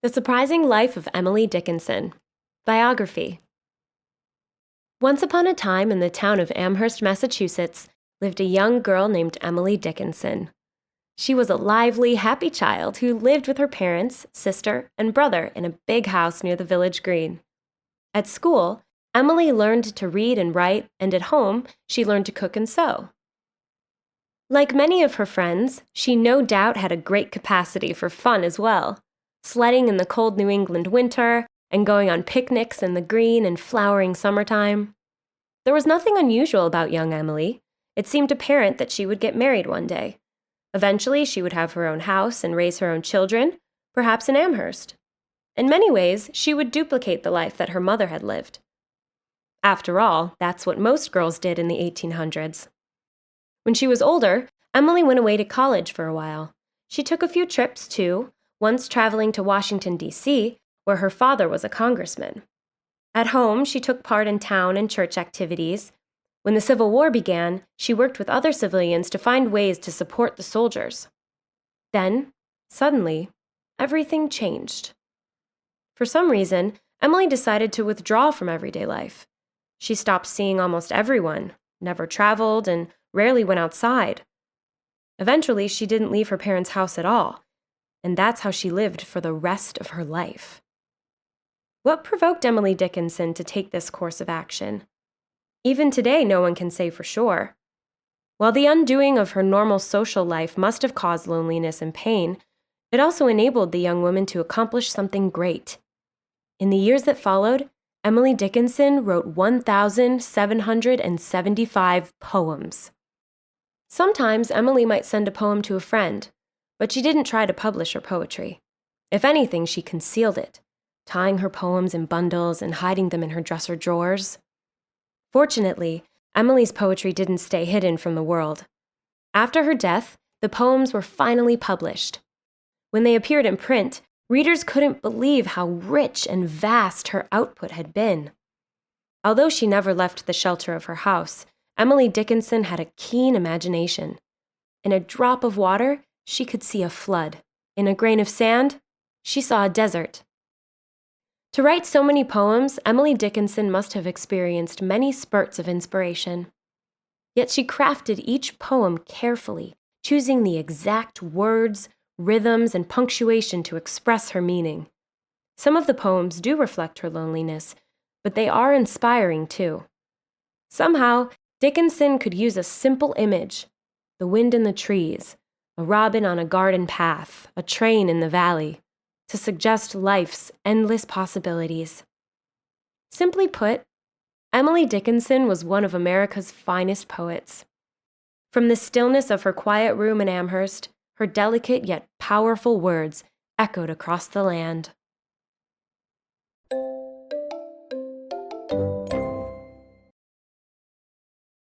The Surprising Life of Emily Dickinson. Biography. Once upon a time in the town of Amherst, Massachusetts, lived a young girl named Emily Dickinson. She was a lively, happy child who lived with her parents, sister, and brother in a big house near the village green. At school, Emily learned to read and write, and at home, she learned to cook and sew. Like many of her friends, she no doubt had a great capacity for fun as well, sledding in the cold New England winter and going on picnics in the green and flowering summertime. There was nothing unusual about young Emily. It seemed apparent that she would get married one day. Eventually, she would have her own house and raise her own children, perhaps in Amherst. In many ways, she would duplicate the life that her mother had lived. After all, that's what most girls did in the 1800s. When she was older, Emily went away to college for a while. She took a few trips, too, once traveling to Washington, D.C., where her father was a congressman. At home, she took part in town and church activities. When the Civil War began, she worked with other civilians to find ways to support the soldiers. Then, suddenly, everything changed. For some reason, Emily decided to withdraw from everyday life. She stopped seeing almost everyone, never traveled, and rarely went outside. Eventually, she didn't leave her parents' house at all, and that's how she lived for the rest of her life. What provoked Emily Dickinson to take this course of action? Even today, no one can say for sure. While the undoing of her normal social life must have caused loneliness and pain, it also enabled the young woman to accomplish something great. In the years that followed, Emily Dickinson wrote 1,775 poems. Sometimes Emily might send a poem to a friend, but she didn't try to publish her poetry. If anything, she concealed it, tying her poems in bundles and hiding them in her dresser drawers. Fortunately, Emily's poetry didn't stay hidden from the world. After her death, the poems were finally published. When they appeared in print, readers couldn't believe how rich and vast her output had been. Although she never left the shelter of her house, Emily Dickinson had a keen imagination. In a drop of water, she could see a flood. In a grain of sand, she saw a desert. To write so many poems, Emily Dickinson must have experienced many spurts of inspiration. Yet she crafted each poem carefully, choosing the exact words, rhythms, and punctuation to express her meaning. Some of the poems do reflect her loneliness, but they are inspiring too. Somehow, Dickinson could use a simple image: the wind in the trees, a robin on a garden path, a train in the valley, to suggest life's endless possibilities. Simply put, Emily Dickinson was one of America's finest poets. From the stillness of her quiet room in Amherst, her delicate yet powerful words echoed across the land.